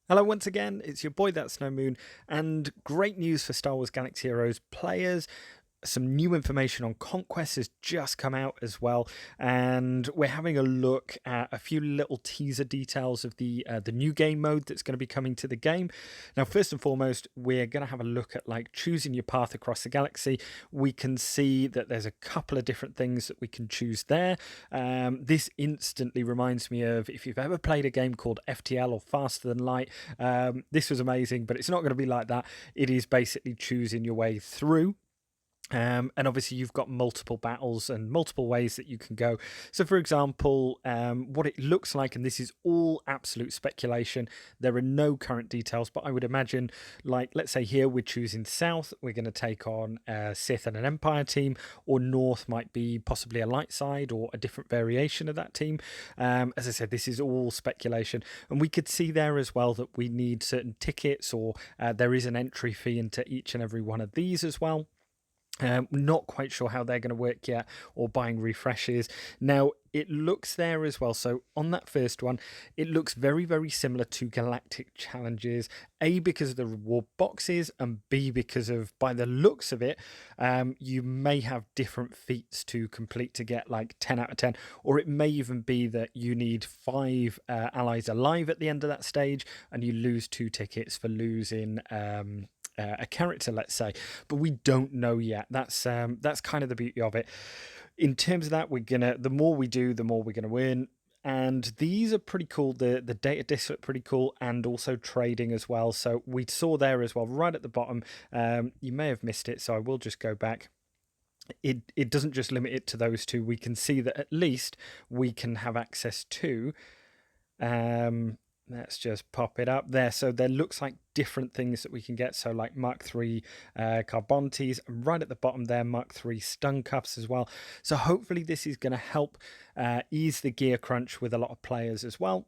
Hello once again, it's your boy That's No Moon, and great news for Star Wars Galaxy Heroes players. Some new information on Conquest has just come out as well, and we're having a look at a few little teaser details of the new game mode that's going to be coming to the game. Now, first and foremost, we're going to have a look at like choosing your path across the galaxy. We can see that there's a couple of different things that we can choose there. This instantly reminds me of if you've ever played a game called FTL or Faster Than Light. This was amazing, but it's not going to be like that. It is basically choosing your way through. And obviously you've got multiple battles and multiple ways that you can go. So for example, what it looks like, and this is all absolute speculation, there are no current details, but I would imagine, like, let's say here we're choosing south, we're going to take on a Sith and an Empire team, or north might be possibly a light side or a different variation of that team. As I said, this is all speculation, and we could see there as well that we need certain tickets, or there is an entry fee into each and every one of these as well. Not quite sure how they're going to work yet, or buying refreshes. Now, it looks there as well. So on that first one, it looks very, very similar to Galactic Challenges. A, because of the reward boxes, and B, because of, by the looks of it, you may have different feats to complete to get like 10 out of 10. Or it may even be that you need 5 allies alive at the end of that stage, and you lose 2 tickets for losing a character, let's say, but we don't know yet. That's kind of the beauty of it. In terms of that, the more we do, the more we're gonna win. And these are pretty cool. The data discs are pretty cool, and also trading as well. So we saw there as well, right at the bottom. You may have missed it, so I will just go back. It doesn't just limit it to those two. We can see that at least we can have access to. Let's just pop it up there. So there looks like different things that we can get. So like Mark III Carbontes, and right at the bottom there, Mark III stun cuffs as well. So hopefully this is going to help ease the gear crunch with a lot of players as well.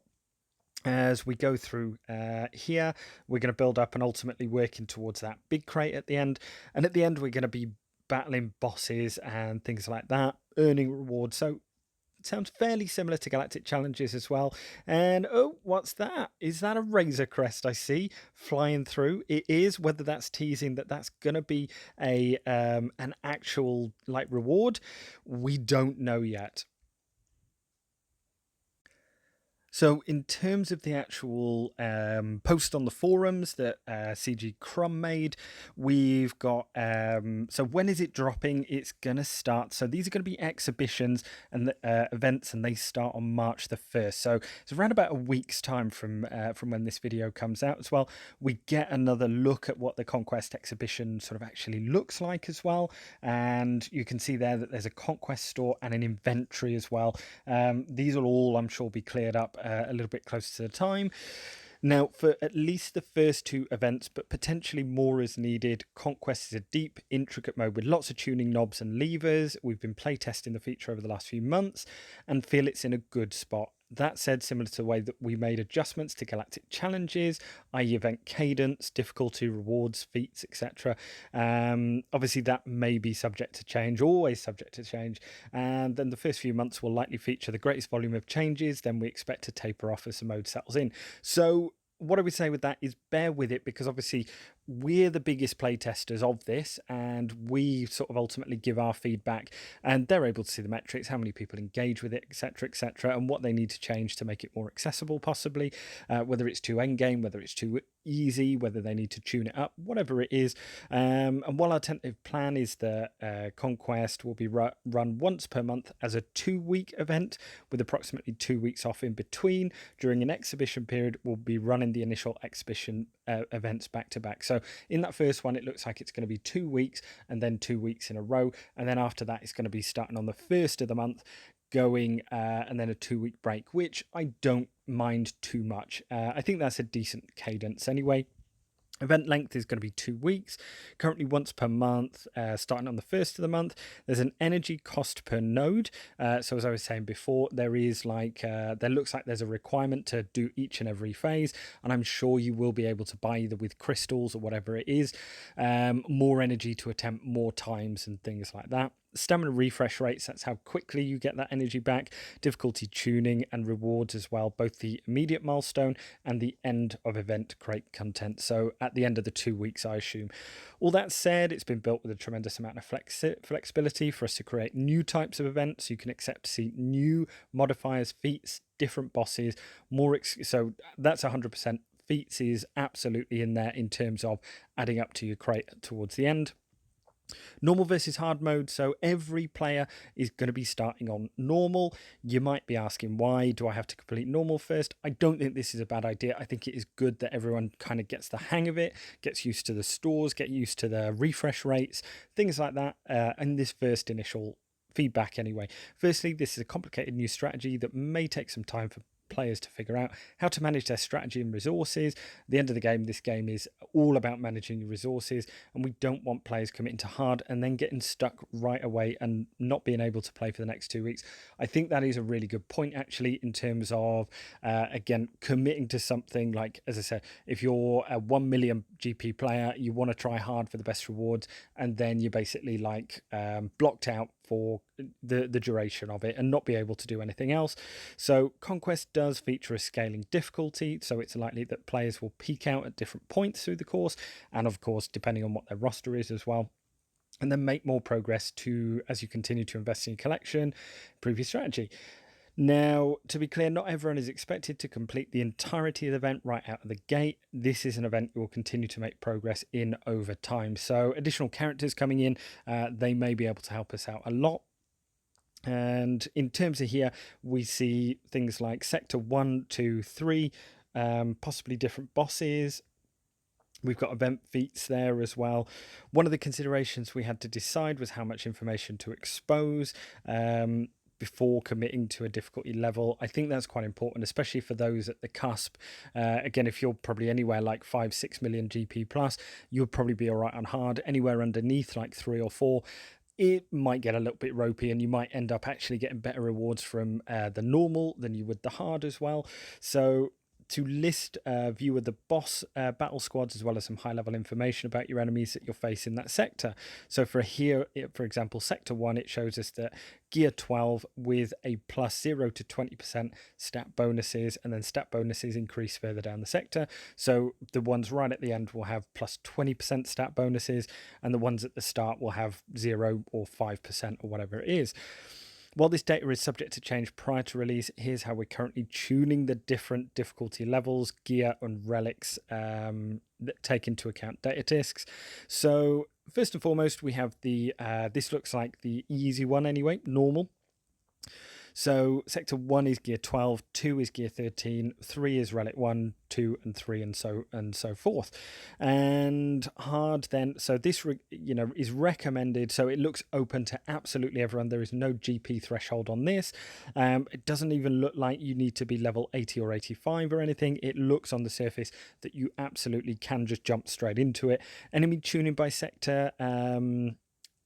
As we go through here, we're going to build up and ultimately working towards that big crate at the end. And at the end, we're going to be battling bosses and things like that, earning rewards. So sounds fairly similar to Galactic Challenges as well. And oh, what's that? Is that a Razor Crest I see flying through? It is. Whether that's teasing that that's gonna be a an actual like reward, we don't know yet. So, in terms of the actual post on the forums that CG Crumb made, we've got. So, when is it dropping? It's going to start. So, these are going to be exhibitions and events, and they start on March the 1st. So, it's around about a week's time from when this video comes out as well. We get another look at what the Conquest exhibition sort of actually looks like as well. And you can see there that there's a Conquest store and an inventory as well. These will all, I'm sure, be cleared up a little bit closer to the time. Now, for at least the first 2 events, but potentially more is needed, Conquest is a deep, intricate mode with lots of tuning knobs and levers. We've been playtesting the feature over the last few months and feel it's in a good spot. That said, similar to the way that we made adjustments to Galactic Challenges, i.e. event cadence, difficulty, rewards, feats, etc. Obviously, that may be subject to change, always subject to change. And then the first few months will likely feature the greatest volume of changes. Then we expect to taper off as the mode settles in. So what I would say with that is bear with it, because obviously we're the biggest playtesters of this, and we sort of ultimately give our feedback, and they're able to see the metrics, how many people engage with it, etc., and what they need to change to make it more accessible, possibly, whether it's too endgame, whether it's too easy, whether they need to tune it up, whatever it is. And while our tentative plan is that Conquest will be run once per month as a 2-week event with approximately 2 weeks off in between, during an exhibition period, we'll be running the initial exhibition events back to back. So in that first one, it looks like it's going to be 2 weeks and then 2 weeks in a row. And then after that, it's going to be starting on the 1st of the month, going and then a 2-week break, which I don't mind too much. I think that's a decent cadence anyway. Event length is going to be 2 weeks, currently once per month, starting on the 1st of the month. There's an energy cost per node. So as I was saying before, there is like, there looks like there's a requirement to do each and every phase. And I'm sure you will be able to buy, either with crystals or whatever it is, more energy to attempt more times and things like that. stamina refresh rates, that's how quickly you get that energy back, difficulty tuning, and rewards as well, both the immediate milestone and the end of event crate content. So at the end of the 2 weeks, I assume. All that said, it's been built with a tremendous amount of flexibility for us to create new types of events. You can expect to see new modifiers, feats, different bosses, so that's 100%. Feats is absolutely in there in terms of adding up to your crate towards the end. Normal versus hard mode, so every player is going to be starting on normal. You might be asking, why do I have to complete normal first? I don't think this is a bad idea. I think it is good that everyone kind of gets the hang of it, gets used to the stores, get used to the refresh rates, things like that, and this first initial feedback anyway. Firstly, this is a complicated new strategy that may take some time for players to figure out how to manage their strategy and resources. At the end of the game, this game is all about managing your resources, and we don't want players committing to hard and then getting stuck right away and not being able to play for the next 2 weeks. I think that is a really good point, actually, in terms of, again, committing to something like, as I said, if you're a 1 million GP player, you want to try hard for the best rewards, and then you're basically like blocked out for the duration of it and not be able to do anything else. So Conquest does feature a scaling difficulty, so it's likely that players will peak out at different points through the course, and of course depending on what their roster is as well, and then make more progress as you continue to invest in your collection, improve your strategy. Now, to be clear, not everyone is expected to complete the entirety of the event right out of the gate. This is an event you will continue to make progress in over time. So additional characters coming in, they may be able to help us out a lot. And in terms of here, we see things like Sector 1, 2, 3, possibly different bosses. We've got event feats there as well. One of the considerations we had to decide was how much information to expose before committing to a difficulty level. I think that's quite important, especially for those at the cusp. Again, if you're probably anywhere like 5-6 million GP plus, you'll probably be all right on hard. Anywhere underneath like 3 or 4, it might get a little bit ropey, and you might end up actually getting better rewards from the normal than you would the hard as well. So to list a view of the boss battle squads, as well as some high-level information about your enemies that you'll face in that sector. So for here, for example, Sector 1, it shows us that Gear 12 with a plus 0 to 20% stat bonuses, and then stat bonuses increase further down the sector. So the ones right at the end will have plus 20% stat bonuses, and the ones at the start will have 0 or 5% or whatever it is. While this data is subject to change prior to release, here's how we're currently tuning the different difficulty levels, gear, and relics that take into account data discs. So first and foremost, we have this looks like the easy one anyway, normal. So Sector 1 is Gear 12, 2 is Gear 13, 3 is Relic 1, 2 and 3 and so forth. And hard then, so this is recommended, so it looks open to absolutely everyone. There is no GP threshold on this. It doesn't even look like you need to be level 80 or 85 or anything. It looks on the surface that you absolutely can just jump straight into it. Enemy tuning by sector,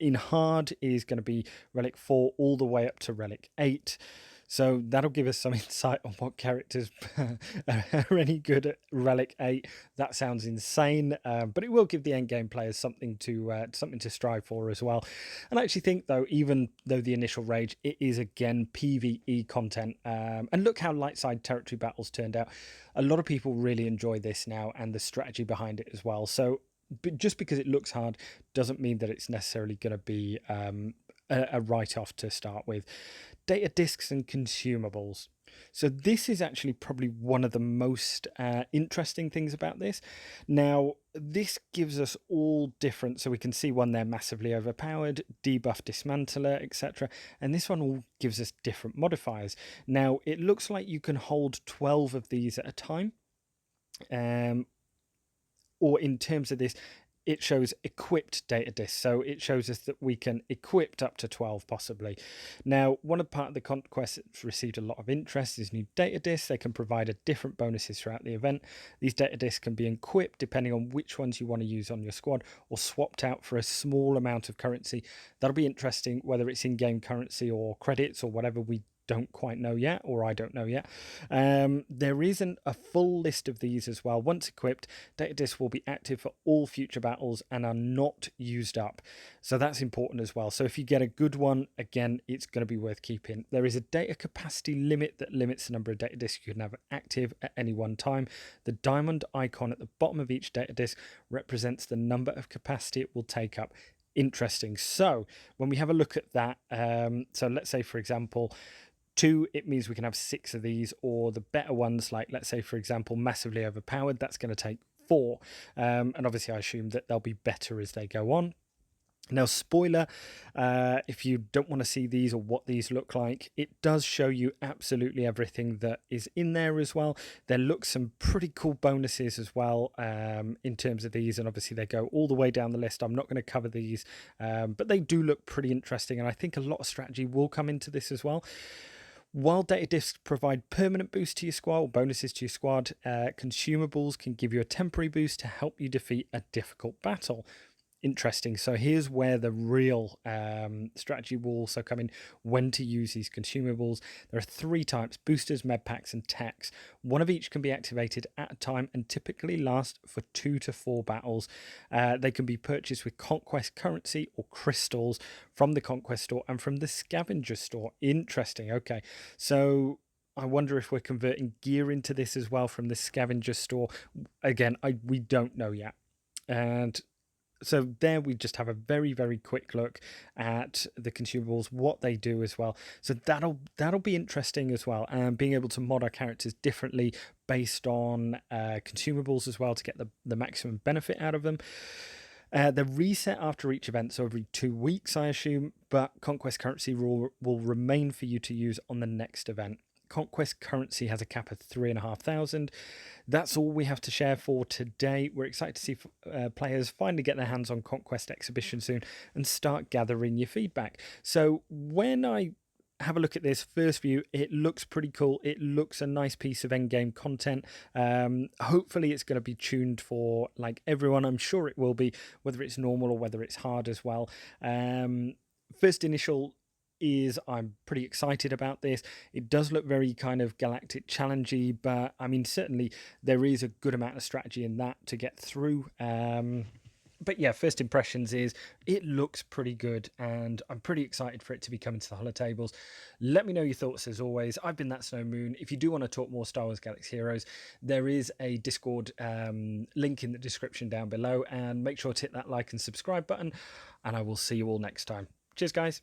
in hard is going to be Relic 4 all the way up to Relic 8. So that'll give us some insight on what characters are any good at Relic 8. That sounds insane, but it will give the endgame players something to strive for as well. And I actually think, though, even though the initial rage, it is again PvE content. And look how light side territory battles turned out. A lot of people really enjoy this now, and the strategy behind it as well. So just because it looks hard doesn't mean that it's necessarily going to be a write-off to start with. Data discs and consumables. So this is actually probably one of the most interesting things about this. Now, this gives us all different, so we can see one there massively overpowered, debuff dismantler, etc. And this one all gives us different modifiers. Now, it looks like you can hold 12 of these at a time. Or in terms of this, it shows equipped data discs. So it shows us that we can equip up to 12 possibly. Now, one of the part of the conquest that's received a lot of interest is new data discs. They can provide a different bonuses throughout the event. These data discs can be equipped depending on which ones you want to use on your squad, or swapped out for a small amount of currency. That'll be interesting, whether it's in-game currency or credits or whatever. We don't quite know yet, or I don't know yet. There isn't a full list of these as well. Once equipped, data discs will be active for all future battles and are not used up. So that's important as well. So if you get a good one, again, it's going to be worth keeping. There is a data capacity limit that limits the number of data discs you can have active at any one time. The diamond icon at the bottom of each data disc represents the number of capacity it will take up. Interesting. So when we have a look at that, so let's say, for example, 2, it means we can have 6 of these, or the better ones, like let's say, for example, massively overpowered, that's going to take 4. And obviously I assume that they'll be better as they go on. Now, spoiler, if you don't want to see these or what these look like, it does show you absolutely everything that is in there as well. There look some pretty cool bonuses as well in terms of these, and obviously they go all the way down the list. I'm not going to cover these, but they do look pretty interesting, and I think a lot of strategy will come into this as well. While data discs provide permanent boosts to your squad or bonuses to your squad, consumables can give you a temporary boost to help you defeat a difficult battle. Interesting. So here's where the real strategy will also come in, when to use these consumables. There are 3 types: boosters, med packs, and techs. One of each can be activated at a time and typically last for 2 to 4 battles. They can be purchased with conquest currency or crystals from the conquest store and from the scavenger store. Interesting. Okay, so I wonder if we're converting gear into this as well from the scavenger store. Again, we don't know yet. And so there we just have a very, very quick look at the consumables, what they do as well. So that'll be interesting as well, and being able to mod our characters differently based on consumables as well to get the maximum benefit out of them. They're reset after each event, so every 2 weeks, I assume, but conquest currency will remain for you to use on the next event. Conquest currency has a cap of 3,500. That's all we have to share for today. We're excited to see players finally get their hands on Conquest Exhibition soon and start gathering your feedback. So when I have a look at this first view, it looks pretty cool. It looks a nice piece of endgame content. Hopefully it's going to be tuned for like everyone. I'm sure it will be, whether it's normal or whether it's hard as well. First initial is I'm pretty excited about this. It does look very kind of Galactic challengey, but I mean, certainly there is a good amount of strategy in that to get through. But yeah, first impressions is it looks pretty good, and I'm pretty excited for it to be coming to the holotables. Let me know your thoughts as always. I've been That Snow Moon. If you do want to talk more Star Wars Galaxy Heroes, there is a Discord link in the description down below, and make sure to hit that like and subscribe button, and I will see you all next time. Cheers, guys.